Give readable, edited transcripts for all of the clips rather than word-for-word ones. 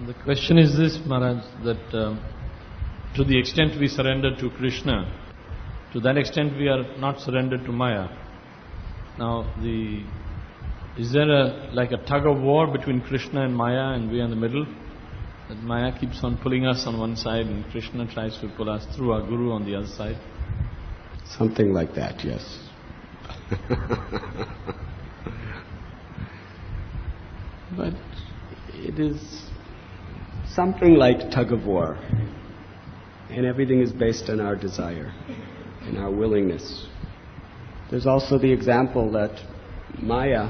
The question is this, Maharaj, that to the extent we surrender to Krishna, to that extent we are not surrendered to Maya. Now, is there like a tug-of-war between Krishna and Maya, and we are in the middle? That Maya keeps on pulling us on one side and Krishna tries to pull us through our Guru on the other side? Something like that, yes. But it is something like tug-of-war, and everything is based on our desire and our willingness. There's also the example that Maya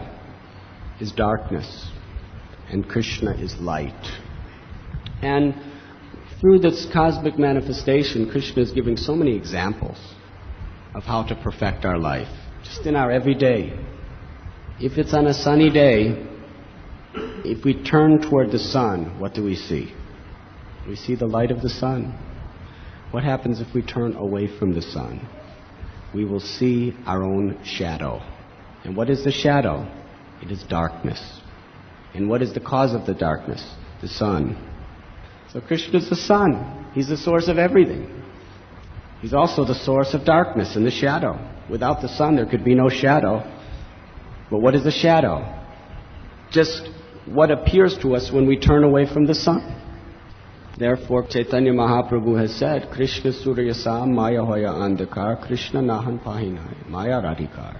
is darkness and Krishna is light. And through this cosmic manifestation, Krishna is giving so many examples of how to perfect our life, just in our everyday. If it's on a sunny day, if we turn toward the sun, what do we see? We see the light of the sun. What happens if we turn away from the sun? We will see our own shadow. And what is the shadow? It is darkness. And what is the cause of the darkness? The sun. So Krishna is the sun. He's the source of everything. He's also the source of darkness and the shadow. Without the sun, there could be no shadow. But what is the shadow? Just what appears to us when we turn away from the sun. Therefore, Chaitanya Mahaprabhu has said, Krishna Surya Sam Maya Hoya Andhakar, Krishna Nahan Pahinai, Maya Radhikar.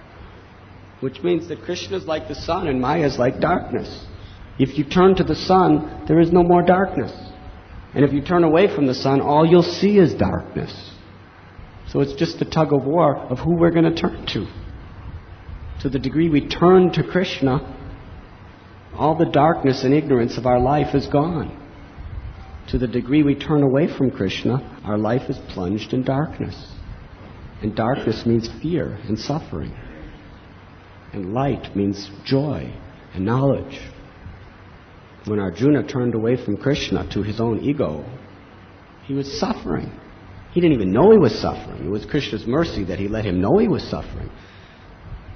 Which means that Krishna is like the sun and Maya is like darkness. If you turn to the sun, there is no more darkness. And if you turn away from the sun, all you'll see is darkness. So it's just a tug-of-war of who we're going to turn to. To the degree we turn to Krishna, all the darkness and ignorance of our life is gone. To the degree we turn away from Krishna, our life is plunged in darkness. And darkness means fear and suffering. And light means joy and knowledge. When Arjuna turned away from Krishna to his own ego, he was suffering. He didn't even know he was suffering. It was Krishna's mercy that he let him know he was suffering.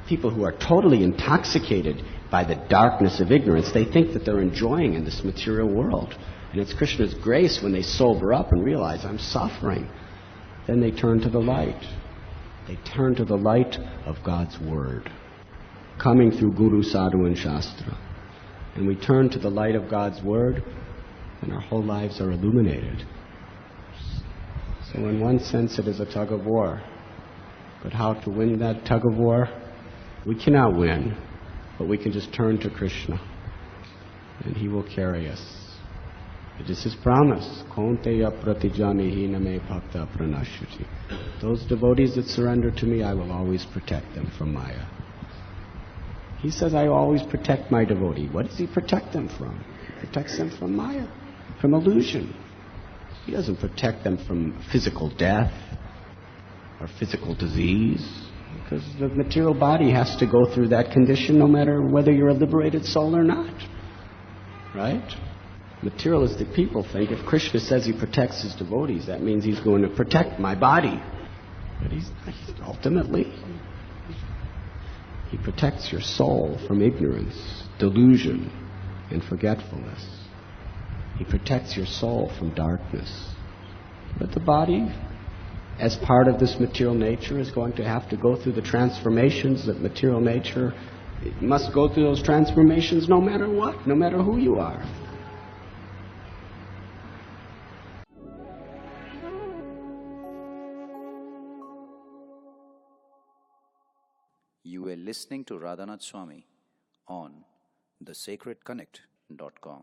People who are totally intoxicated by the darkness of ignorance, they think that they're enjoying in this material world. And it's Krishna's grace when they sober up and realize, I'm suffering. Then they turn to the light. They turn to the light of God's Word, coming through Guru, Sadhu and Shastra. And we turn to the light of God's Word, and our whole lives are illuminated. So in one sense it is a tug-of-war. But how to win that tug-of-war? We cannot win, but we can just turn to Krishna, and He will carry us. It is His promise. Kaunteya pratijanihi name bhakta pranashyati. Those devotees that surrender to me, I will always protect them from Maya. He says, I always protect my devotee. What does He protect them from? He protects them from Maya, from illusion. He doesn't protect them from physical death or physical disease, because the material body has to go through that condition no matter whether you're a liberated soul or not. Right? Materialistic people think if Krishna says He protects His devotees, that means He's going to protect my body. But He's ultimately, He protects your soul from ignorance, delusion, and forgetfulness. He protects your soul from darkness. But the body, as part of this material nature, is going to have to go through the transformations that material nature, it must go through those transformations no matter what, no matter who you are. You were listening to Radhanath Swami on thesacredconnect.com.